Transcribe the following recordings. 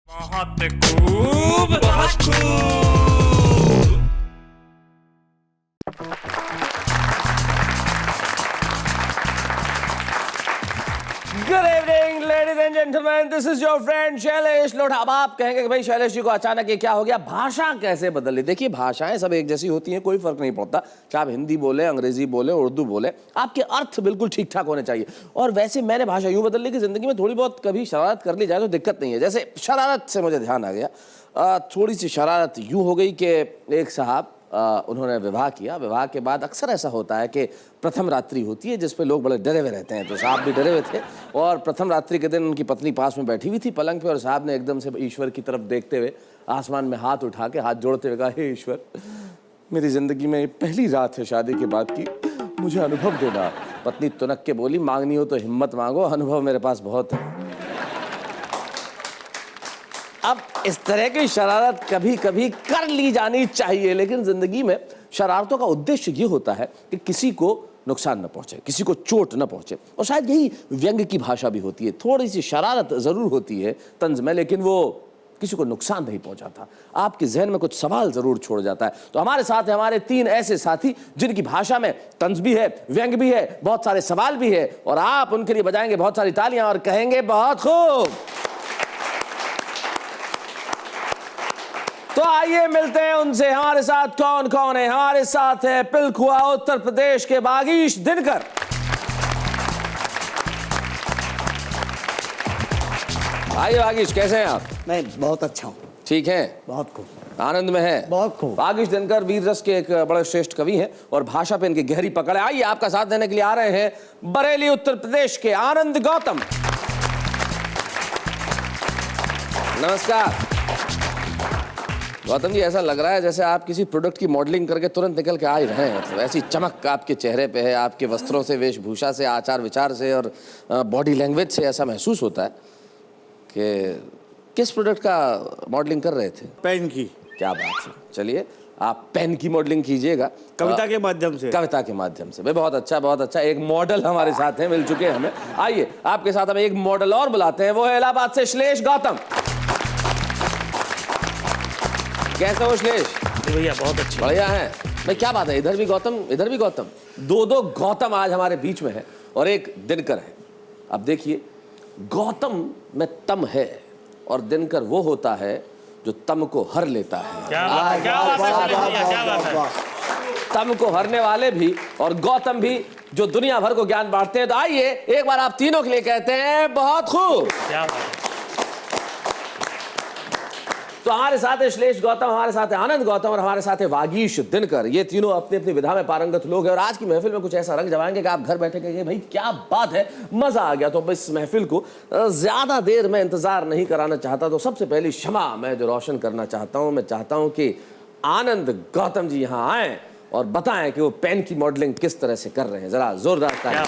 बहुत खूब, बहुत खूब। Good evening, ladies and gentlemen. This is your friend Shailesh Lodha. अब आप कहेंगे कि भाई शैलेश जी को अचानक ये क्या हो गया, भाषा कैसे बदल ली? देखिए, भाषाएं सब एक जैसी होती हैं, कोई फर्क नहीं पड़ता। चाहे आप हिंदी बोले, अंग्रेजी बोले, उर्दू बोले, आपके अर्थ बिल्कुल ठीक ठाक होने चाहिए। और वैसे मैंने भाषा यूं बदल ली कि जिंदगी में थोड़ी बहुत कभी शरारत कर ली जाए तो दिक्कत नहीं है। जैसे शरारत से मुझे ध्यान आ गया, थोड़ी सी शरारत यूं हो गई कि एक साहब उन्होंने विवाह किया। विवाह के बाद अक्सर ऐसा होता है कि प्रथम रात्रि होती है जिसपे लोग बड़े डरे हुए रहते हैं, तो साहब भी डरे हुए थे। और प्रथम रात्रि के दिन उनकी पत्नी पास में बैठी हुई थी पलंग पे, और साहब ने एकदम से ईश्वर की तरफ देखते हुए आसमान में हाथ उठा के, हाथ जोड़ते हुए कहा, हे ईश्वर, मेरी जिंदगी में पहली रात है शादी के बाद की, मुझे अनुभव देना। पत्नी तुनक के बोली, मांगनी हो तो हिम्मत मांगो, अनुभव मेरे पास बहुत है। अब इस तरह की शरारत कभी कभी कर ली जानी चाहिए, लेकिन जिंदगी में शरारतों का उद्देश्य ये होता है कि किसी को नुकसान न पहुंचे, किसी को चोट न पहुंचे। और शायद यही व्यंग्य की भाषा भी होती है। थोड़ी सी शरारत जरूर होती है तंज में, लेकिन वो किसी को नुकसान नहीं पहुंचाता, आपके जहन में कुछ सवाल जरूर छोड़ जाता है। तो हमारे साथ है हमारे तीन ऐसे साथी जिनकी भाषा में तंज भी है, व्यंग्य भी है, बहुत सारे सवाल भी है, और आप उनके लिए बजाएंगे बहुत सारी तालियां और कहेंगे बहुत खूब। तो आइए मिलते हैं उनसे। हमारे साथ कौन कौन है? हमारे साथ है पिलखुआ उत्तर प्रदेश के वागीश दिनकर। आइए वागीश, कैसे हैं आप? मैं बहुत अच्छा हूँ। ठीक है, बहुत खूब, आनंद में है? बहुत खूब। वागीश दिनकर वीर रस के एक बड़े श्रेष्ठ कवि हैं और भाषा पे इनकी गहरी पकड़ है। आइए आपका साथ देने के लिए आ रहे हैं बरेली उत्तर प्रदेश के आनंद गौतम। नमस्कार गौतम जी, ऐसा लग रहा है जैसे आप किसी प्रोडक्ट की मॉडलिंग करके तुरंत निकल के आ ही रहे हैं। मतलब ऐसी चमक आपके चेहरे पे है, आपके वस्त्रों से, वेशभूषा से, आचार विचार से और बॉडी लैंग्वेज से ऐसा महसूस होता है कि किस प्रोडक्ट का मॉडलिंग कर रहे थे? पेन की। क्या बात है, चलिए आप पेन की मॉडलिंग कीजिएगा कविता के माध्यम से। कविता के माध्यम से। भाई बहुत अच्छा, बहुत अच्छा। एक मॉडल हमारे साथ हैं, मिल चुके हैं हमें। आइए आपके साथ हम एक मॉडल और बुलाते हैं, वो है इलाहाबाद से श्लेष गौतम। कैसे हो श्लेष? भैया बहुत अच्छे, बढ़िया है भाई। क्या बात है, इधर भी गौतम, इधर भी गौतम, दो दो गौतम आज हमारे बीच में है और एक दिनकर है। अब देखिए, गौतम में तम है और दिनकर वो होता है जो तम को हर लेता है। क्या बात है, क्या बात है। तम को हरने वाले भी और गौतम भी जो दुनिया भर को ज्ञान बांटते हैं। तो आइए एक बार आप तीनों के लिए कहते हैं बहुत खूब। क्या बात है। तो हमारे साथ है श्लेष गौतम, हमारे साथ है आनंद गौतम और हमारे साथ है वागीश दिनकर। ये तीनों अपनी अपनी विधा में पारंगत लोग हैं और आज की महफिल में कुछ ऐसा रंग जमाएंगे कि आप घर बैठे कहेंगे भाई क्या बात है, मजा आ गया। तो इस महफिल को ज्यादा देर में इंतजार नहीं कराना चाहता, तो सबसे पहली क्षमा मैं जो रोशन करना चाहता हूं, मैं चाहता हूं कि आनंद गौतम जी यहां आए और बताएं कि वो पेन की मॉडलिंग किस तरह से कर रहे हैं। जरा जोरदार तालियां।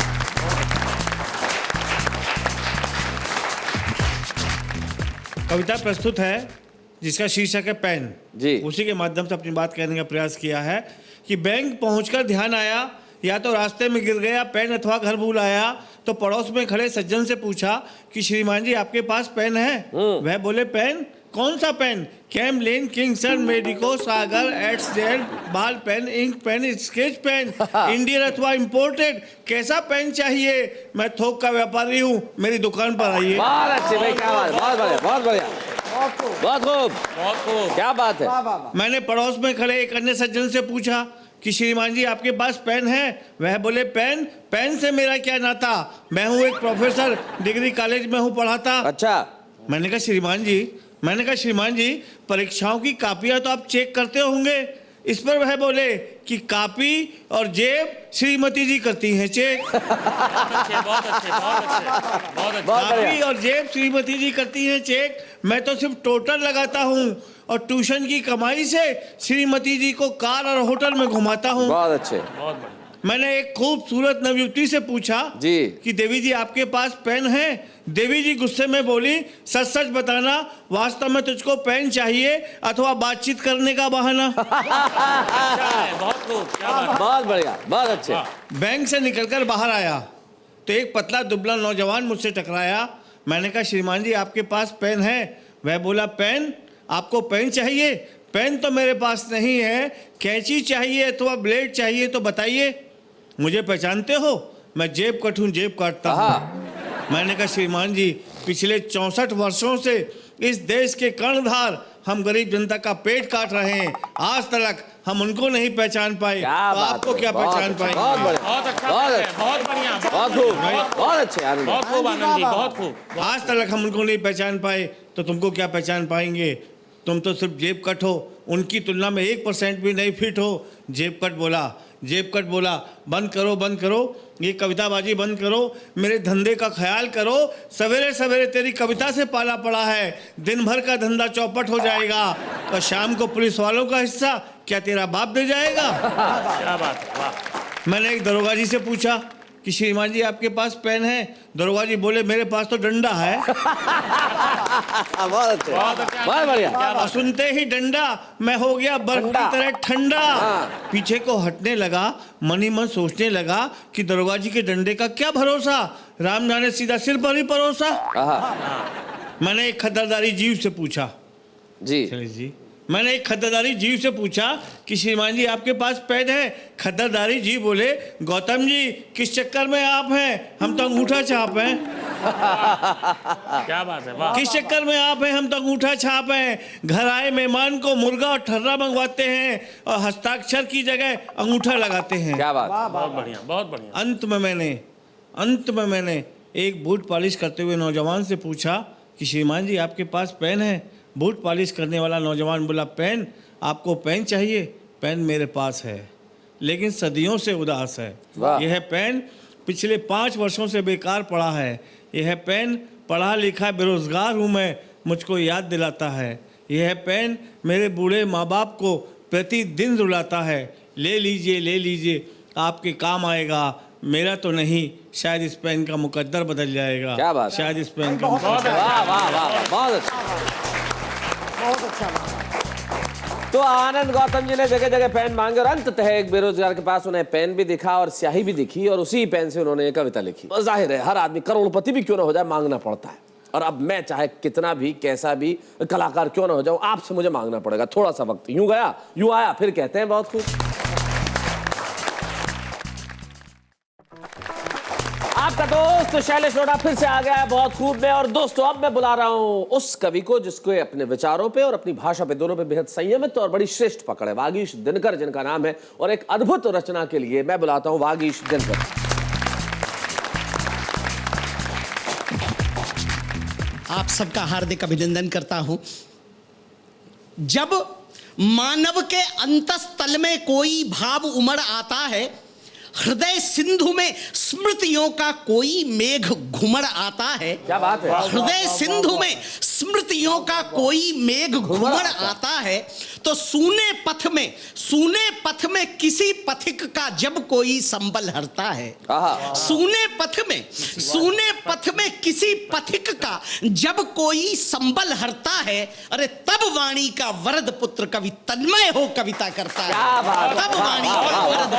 कविता प्रस्तुत है जिसका शीर्षक है पेन जी। उसी के माध्यम से अपनी बात कहने का प्रयास किया है कि बैंक पहुंचकर ध्यान आया, या तो रास्ते में गिर गया पेन अथवा घर भूल आया, तो पड़ोस में खड़े सज्जन से पूछा कि श्रीमान जी आपके पास पेन है? वह बोले पेन? कौन सा pen? Camlin, Kingson, Medico, Sagar, एट्सजेड, ball pen, ink pen, sketch pen, Indian अथवा इंपोर्टेड, कैसा पेन चाहिए? मैं थोक का व्यापारी हूँ, मेरी दुकान पर आइए। बहुत अच्छे भाई, क्या बात, बहुत बढ़िया, बहुत बढ़िया, बहुत खूब, बहुत खूब, क्या बात है। मैंने पड़ोस में खड़े एक अन्य सज्जन से पूछा कि श्रीमान जी आपके पास पेन है? वह बोले पेन? पेन से मेरा क्या नाता, मैं हूँ एक प्रोफेसर, डिग्री कॉलेज में हूँ पढ़ाता। अच्छा। मैंने कहा श्रीमान जी परीक्षाओं की कापियां तो आप चेक करते होंगे। इस पर वह बोले कि कापी और जेब श्रीमती जी करती हैं चेक। बहुत कापी और जेब श्रीमती जी करती हैं चेक, मैं तो सिर्फ टोटल लगाता हूँ और ट्यूशन की कमाई से श्रीमती जी को कार और होटल में घुमाता हूँ। बहुत अच्छे, बहुत बढ़िया। मैंने एक खूबसूरत नवयुवती से पूछा जी कि देवी जी आपके पास पेन है? देवी जी गुस्से में बोली, सच सच बताना, वास्तव में तुझको पेन चाहिए अथवा बातचीत करने का बहाना। बहुत बढ़िया, बहुत अच्छे। बैंक से निकलकर बाहर आया तो एक पतला दुबला नौजवान मुझसे टकराया। मैंने कहा श्रीमान जी आपके पास पेन है? वह बोला पेन, आपको पेन चाहिए? पेन तो मेरे पास नहीं है, कैंची चाहिए अथवा ब्लेड चाहिए तो बताइए। मुझे पहचानते हो? मैं जेब कट हूँ, जेब काटता हूँ। मैंने कहा श्रीमान जी, पिछले 64 वर्षों से इस देश के कर्णधार हम गरीब जनता का पेट काट रहे हैं, आज तक हम उनको नहीं पहचान पाए, तो आपको क्या पहचान पाएंगे? बहुत बढ़िया, बहुत अच्छा, बहुत बढ़िया, बहुत खूब, बहुत अच्छे आनंद। बहुत खूब आनंद जी, बहुत खूब। आज तक हम उनको नहीं पहचान पाए तो तुमको क्या पहचान पाएंगे? तुम तो सिर्फ जेब कट हो, उनकी तुलना में 1% भी नहीं फिट हो। जेब कट बोला, जेब कट बोला, बंद करो, बंद करो, ये कविताबाजी बंद करो, मेरे धंधे का ख्याल करो। सवेरे सवेरे तेरी कविता से पाला पड़ा है, दिन भर का धंधा चौपट हो जाएगा, और शाम को पुलिस वालों का हिस्सा क्या तेरा बाप दे जाएगा? क्या बात है, वाह। मैंने एक दरोगा जी से पूछा कि श्रीमान जी आपके पास पेन है? दरोगा जी बोले मेरे पास तो डंडा है। बहुत अच्छे, बहुत बढ़िया। और सुनते ही डंडा मैं हो गया बर्फ की तरह ठंडा। पीछे को हटने लगा, मन ही मन सोचने लगा कि दरोगा जी के डंडे का क्या भरोसा, राम जाने सीधा सिर पर ही परोसा। मैंने एक खतरदारी जीव से पूछा, जी मैंने एक खतरदारी जीव से पूछा कि श्रीमान जी आपके पास पेन है? खतरदारी जीव बोले गौतम जी किस चक्कर में आप हैं, हम तो अंगूठा छाप हैं। क्या बात है, वाह। किस चक्कर में आप हैं, हम तो अंगूठा छाप हैं। घर आए मेहमान को मुर्गा और ठर्रा मंगवाते हैं और हस्ताक्षर की जगह अंगूठा लगाते हैं। क्या बात। बहुत बढ़िया, बहुत बढ़िया। अंत में मैंने एक बूट पॉलिश करते हुए नौजवान से पूछा कि श्रीमान जी आपके पास पेन है? बूट पॉलिश करने वाला नौजवान बोला पेन, आपको पेन चाहिए? पेन मेरे पास है, लेकिन सदियों से उदास है। यह पेन पिछले 5 वर्षों से बेकार पड़ा है। यह पेन पढ़ा लिखा बेरोजगार हूँ मैं, मुझको याद दिलाता है। यह पेन मेरे बूढ़े माँ बाप को प्रतिदिन रुलाता है। ले लीजिए, आपके काम आएगा, मेरा तो नहीं, शायद इस पेन का मुकद्दर बदल जाएगा। क्या बात। शायद इस पेन का वाह वाह वाह, बहुत अच्छा। तो आनंद गौतम जी ने जगह जगह पेन मांगे और अंततः एक बेरोजगार के पास उन्हें पेन भी दिखा और स्याही भी दिखी और उसी पेन से उन्होंने एक कविता लिखी। जाहिर है हर आदमी करोड़पति भी क्यों ना हो जाए मांगना पड़ता है, और अब मैं चाहे कितना भी कैसा भी कलाकार क्यों ना हो जाऊं, आपसे मुझे मांगना पड़ेगा। थोड़ा सा वक्त यूं गया यूं आया, फिर कहते हैं बहुत खूब। आपका दोस्त शैलेश लोढ़ा फिर से आ गया है बहुत खूब में। और दोस्तों अब मैं बुला रहा हूं उस कवि को जिसको अपने विचारों पे और अपनी भाषा पे दोनों पे बेहद संयमित और बड़ी श्रेष्ठ पकड़ है, वागीश दिनकर जिनका नाम है। और एक अद्भुत रचना के लिए मैं बुलाता हूं वागीश दिनकर। आप सबका हार्दिक अभिनंदन करता हूं। जब मानव के अंतस्तल में कोई भाव उमड़ आता है, हृदय सिंधु में स्मृतियों का कोई मेघ घुमड़ आता है। क्या बात है। हृदय सिंधु में स्मृतियों का कोई मेघ घुमड़ आता है, तो सूने पथ में किसी पथिक का जब कोई संबल हरता है। सूने पथ में किसी पथिक का जब कोई संबल हरता है, अरे तब वाणी का वरद पुत्र कवि तन्मय हो कविता करता है। तब वाणी का वरद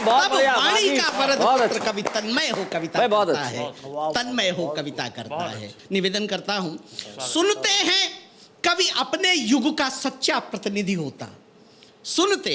पुत्र वाणी का वरद पुत्र कवि तन्मय हो कविता करता है। तन्मय हो कविता करता है। निवेदन करता हूं, सुनते हैं कवि अपने युग का सच्चा प्रतिनिधि होता। सुनते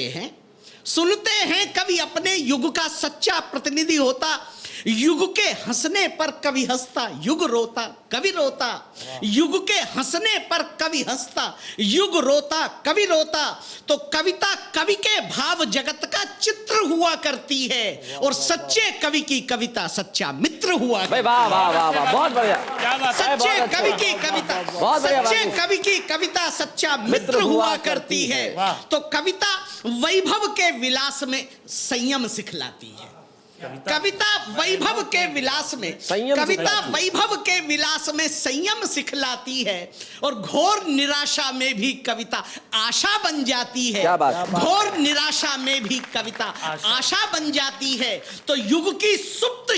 हैं कवि अपने युग का सच्चा प्रतिनिधि होता। युग के हंसने पर कवि हंसता, युग रोता कवि रोता। युग के हंसने पर कवि हंसता, युग रोता कवि रोता। तो कविता कवि के भाव जगत का चित्र हुआ करती है, और सच्चे कवि की कविता सच्चा मित्र हुआ करती है। वाह वाह वाह वाह, बहुत बढ़िया। सच्चे कवि की कविता, सच्चे कवि की कविता सच्चा मित्र हुआ करती है। तो कविता वैभव के विलास में संयम सिखलाती है। कविता वैभव के विलास में संयम सिखलाती है, और घोर निराशा में भी कविता आशा बन जाती है। घोर निराशा में भी कविता आशा बन जाती है। तो युग की सुप्त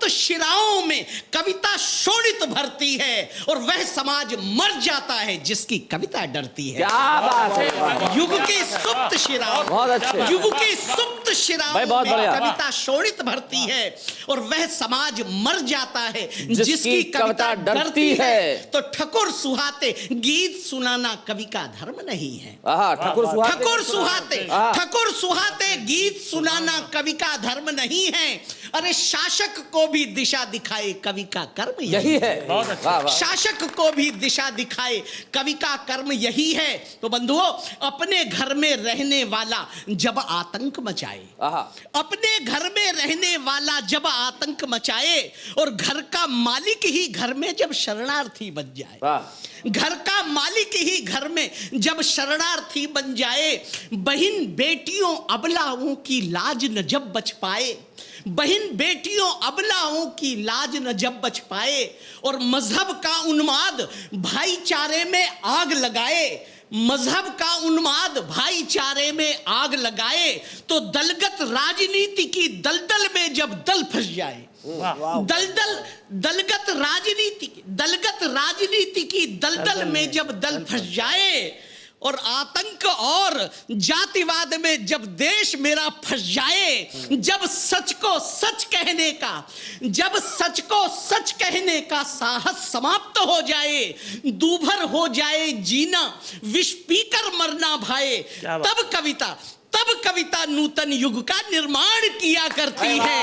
सुप्त शिराओं में कविता शोणित भरती है और वह समाज मर जाता है जिसकी कविता डरती है। क्या बात है, युग के सुप्त शिराओं, बहुत अच्छे। युग के सुप्त शिराओं भाई, बहुत में बढ़िया। कविता शोणित भरती है और वह समाज मर जाता है जिसकी जिसकी कविता डरती है। तो ठकुर सुहाते गीत सुनाना कवि का धर्म नहीं है। ठाकुर सुहाते, ठकुर सुहाते गीत सुनाना कवि का धर्म नहीं है। अरे शासक को भी दिशा दिखाए कवि का कर्म यही है। बहुत अच्छा। वाह, वाह। शासक को भी दिशा दिखाए कवि का कर्म यही है। तो बंधुओं, अपने घर में रहने वाला जब आतंक मचाए, अपने घर में रहने वाला जब आतंक मचाए और घर का मालिक ही घर में जब शरणार्थी बन जाए, घर का मालिक ही घर में जब शरणार्थी बन जाए, बहन बेटियों अबलाओं की लाज न जब बच पाए, बहन बेटियों अबलाओं की लाज न जब बच पाए और मजहब का उन्माद भाईचारे में आग लगाए, मजहब का उन्माद भाईचारे में आग लगाए, तो दलगत राजनीति की दलदल में जब दल फंस जाए, दलगत राजनीति की दलदल में जब दल फंस जाए और आतंक और जातिवाद में जब देश मेरा फंस जाए, जब सच को सच कहने का साहस समाप्त हो जाए, दूभर हो जाए जीना, विष पीकर मरना भाए, तब कविता नूतन युग का निर्माण किया करती है।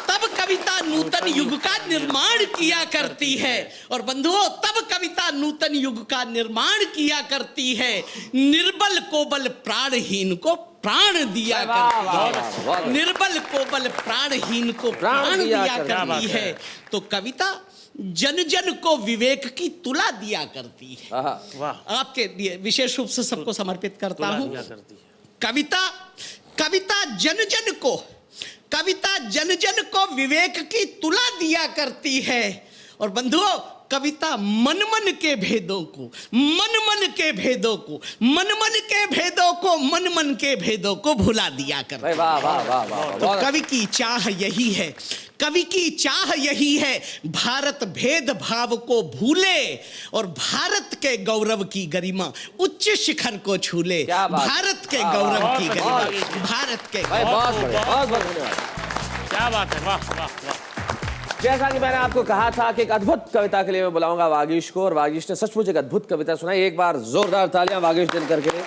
तब कविता नूतन युग का निर्माण किया करती है। और बंधुओं, तब कविता नूतन युग का निर्माण किया करती है। निर्बल को बल, प्राणहीन को प्राण दिया करती है। निर्बल को बल, प्राणहीन को प्राण दिया करती है। तो कविता जन जन को विवेक की तुला दिया करती है। आपके लिए विशेष रूप से सबको समर्पित करता हूं। कविता जन जन को विवेक की तुला दिया करती है। और बंधुओं, कविता मन मन के भेदों को भुला दिया करती है। तो कवि की चाह यही है, भारत भेदभाव को भूले और भारत के गौरव की गरिमा उच्च शिखर को छूले। भारत के गौरव की गरिमा, भारत के क्या बात है, वाह वाह वाह। जैसा कि मैंने आपको कहा था कि एक अद्भुत कविता के लिए मैं बुलाऊंगा वागीश को, और वागीश ने सचमुच एक अद्भुत कविता सुनाई। एक बार जोरदार तालियां वागीश दिनकर के लिए।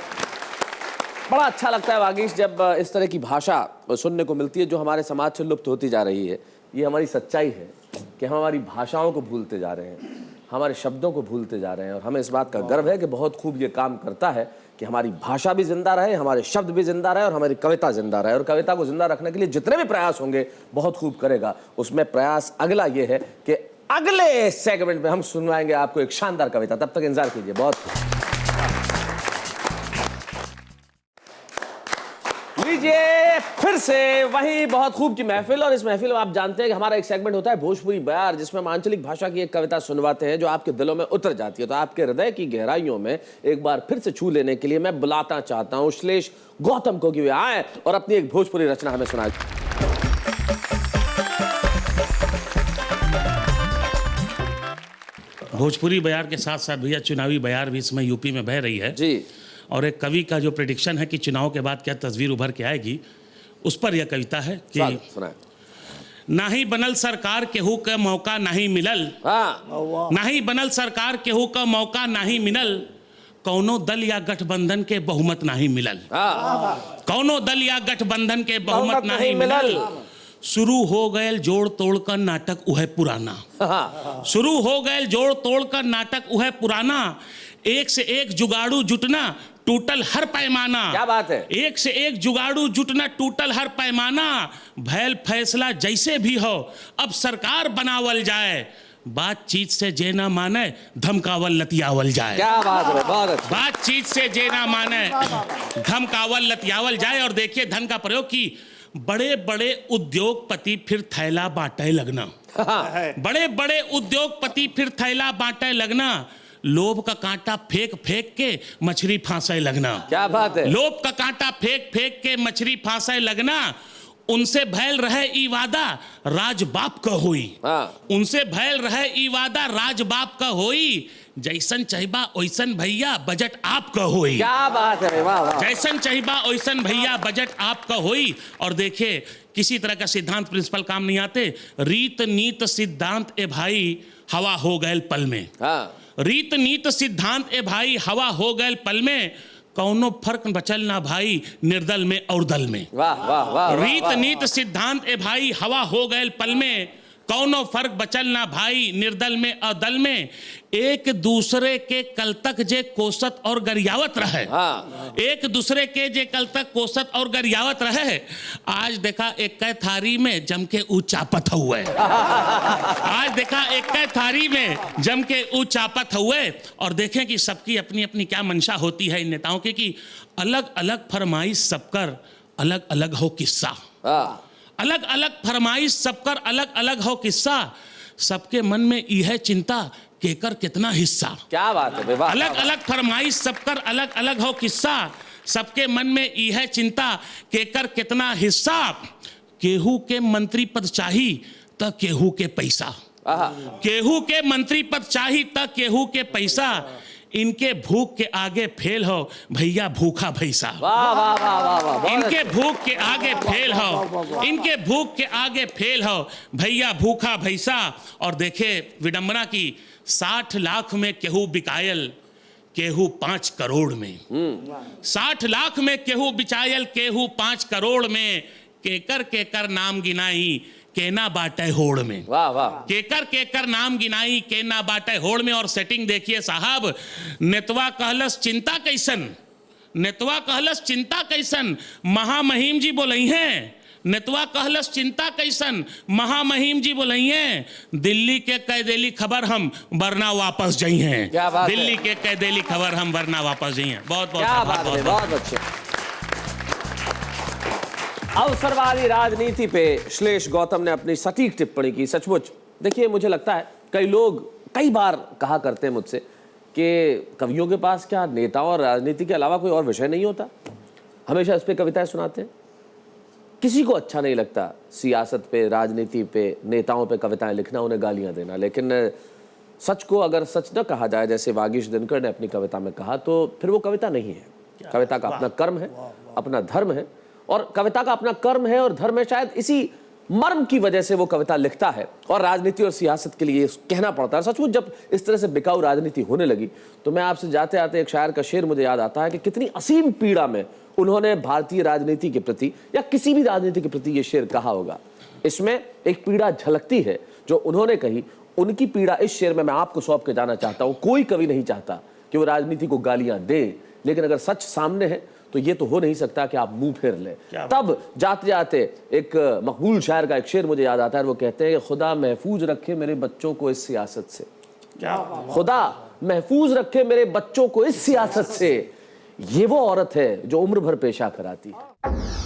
बड़ा अच्छा लगता है वागीश जब इस तरह की भाषा सुनने को मिलती है जो हमारे समाज से लुप्त होती जा रही है। ये हमारी सच्चाई है कि हम हमारी भाषाओं को भूलते जा रहे हैं, हमारे शब्दों को भूलते जा रहे हैं, और हमें इस बात का गर्व है कि बहुत खूब ये काम करता है कि हमारी भाषा भी जिंदा रहे, हमारे शब्द भी जिंदा रहे और हमारी कविता जिंदा रहे। और कविता को जिंदा रखने के लिए जितने भी प्रयास होंगे बहुत खूब करेगा। उसमें प्रयास अगला ये है कि अगले सेगमेंट में हम सुनवाएंगे आपको एक शानदार कविता। तब तक इंतजार कीजिए। बहुत लीजिए फिर से वही बहुत खूब की महफिल। और इस महफिल में आप जानते हैं कि हमारा एक सेगमेंट होता है भोजपुरी बयार, जिसमें हम आंचलिक भाषा की एक कविता सुनवाते हैं जो आपके दिलों में उतर जाती है। तो आपके हृदय की गहराइयों में एक बार फिर से छू लेने के लिए मैं बुलाता चाहता हूं श्लेष गौतम को कि वे आए और अपनी एक भोजपुरी रचना हमें सुनाए। भोजपुरी बयार के साथ साथ भैया चुनावी बयार भी इसमें यूपी में बह रही है जी। और एक कवि का जो प्रेडिक्शन है कि चुनाव के बाद क्या तस्वीर उभर के आएगी, उस पर यह कविता है कि नाही बनल सरकार केहू का मौका नहीं मिलल, नाही बनल सरकार केहू का मौका नहीं मिलल, कौनो दल या गठबंधन के बहुमत नहीं मिलल, कौनो दल या गठबंधन के बहुमत नहीं मिलल। शुरू हो गए जोड़ तोड़ कर नाटक उहे पुराना, शुरू हो गए जोड़ तोड़ कर नाटक उहे पुराना, एक से एक जुगाड़ू जुटना टूटल हर पैमाना। क्या बात है। एक से एक जुगाड़ू जुटना टूटल हर पैमाना, भैल फैसला जैसे भी हो अब सरकार बनावल जाए, बातचीत से जे ना माने धमकावल लतियावल जाए। क्या बात है, बहुत अच्छा। बातचीत से जे ना माने धमकावल लतियावल जाए। और देखिए धन का प्रयोग की बड़े बड़े उद्योगपति फिर थैला बांटे लगना, बड़े बड़े उद्योगपति फिर थैला बांटे लगना, लोभ का कांटा फेंक फेंक के मछली फांसे लगना। क्या बात है। लोभ का कांटा फेंक फेंक के मछली फांसे लगना, उनसे भैल रहे ई वादा राज बाप का होई। उनसे भैल रहे ई वादा राज बाप का होई, जैसन चाहिबा ओइसन भैया बजट आपका होई। क्या बात है, वाह वाह। जैसन चाहिबा ओइसन भैया बजट आपका होई। और देखिए किसी तरह का सिद्धांत प्रिंसिपल काम नहीं आते, रीत नीत सिद्धांत ए भाई हवा हो गए पल में। रीत नीत सिद्धांत ए भाई हवा हो गए पल में, कौनो फर्क बचल ना भाई निर्दल में और दल में। वाह वाह वाह। रीत नीत सिद्धांत ए भाई हवा हो गए पल में, कौनो फर्क बचल ना भाई निर्दल में और दल में। एक दूसरे के कल तक जे कोसत और गरियावत रहे, एक दूसरे के जे कल तक कोसत और गरियावत रहे, आज देखा एक कै थारी में जम के ऊंचापत हुए। आज देखा एक कै थारी में जम के ऊंचापत हुए। और देखें कि सबकी अपनी अपनी क्या मंशा होती है इन नेताओं की, कि अलग अलग फरमाइश सबकर अलग अलग हो किस्सा। अलग अलग फरमाइश सबकर अलग अलग हो किस्सा, सबके मन में यह चिंता केकर कितना हिस्सा। क्या बात है, वाह। अलग अलग फरमाइश सबकर अलग अलग हो किस्सा, सबके मन में यह चिंता केकर कितना हिस्सा। केहू के मंत्री पद चाही त केहू के पैसा, केहू के मंत्री पद चाही त केहू के पैसा। इनके भूख के आगे फेल हो भैया भूखा भैसा। वाह वाह वाह वाह वाह। इनके भूख के आगे फेल हो, इनके भूख के आगे फेल हो भैया भूखा भैसा। और देखे विडंबना की, 60 लाख में केहू बिकायल केहू 5 करोड़ में। 60 लाख में केहू बिचायल केहू 5 करोड़ में, केकर केकर नाम गिनाई केना बाटे होड़ में। वाह वाह। केकर केकर नाम गिनाई केना बाटे होड़ में। और सेटिंग देखिए साहब, नेतवा कहलस चिंता कैसन, नेतवा कहलस चिंता कैसन महामहिम जी बोलई हैं। नेतवा कहलस चिंता कैसन महामहिम जी बोलई हैं, दिल्ली के कह देली खबर हम वरना वापस जाई हैं। दिल्ली के कह देली खबर हम वरना वापस जाई हैं। बहुत बहुत बहुत अच्छे। अवसरवादी राजनीति पे श्लेष गौतम ने अपनी सटीक टिप्पणी की। सचमुच देखिए, मुझे लगता है कई लोग कई बार कहा करते हैं मुझसे कि कवियों के पास क्या नेताओं और राजनीति के अलावा कोई और विषय नहीं होता, हमेशा इस पे कविताएं सुनाते हैं। किसी को अच्छा नहीं लगता सियासत पे, राजनीति पे, नेताओं पे कविताएं लिखना, उन्हें गालियां देना, लेकिन सच को अगर सच न कहा जाए, जैसे वागीश दिनकर ने अपनी कविता में कहा, तो फिर वो कविता नहीं है। कविता का अपना कर्म है, अपना धर्म है, और कविता का अपना कर्म है और धर्म है। शायद इसी मर्म की वजह से वो कविता लिखता है और राजनीति और सियासत के लिए कहना पड़ता है। सचमुच जब इस तरह से बिकाऊ राजनीति होने लगी, तो मैं आपसे जाते आते एक शायर का शेर मुझे याद आता है कि कितनी असीम पीड़ा में उन्होंने भारतीय राजनीति के प्रति या किसी भी राजनीति के प्रति ये शेर कहा होगा। इसमें एक पीड़ा झलकती है जो उन्होंने कही। उनकी पीड़ा इस शेर में मैं आपको सौंप के जाना चाहता हूं। कोई कवि नहीं चाहता कि वो राजनीति को गालियां दे, लेकिन अगर सच सामने है तो ये तो हो नहीं सकता कि आप मुंह फेर लें। तब जाते जाते एक मकबूल शायर का एक शेर मुझे याद आता है। वो कहते हैं, खुदा महफूज रखे मेरे बच्चों को इस सियासत से। खुदा महफूज रखे मेरे बच्चों को इस सियासत से। ये वो औरत है जो उम्र भर पेशा कराती है।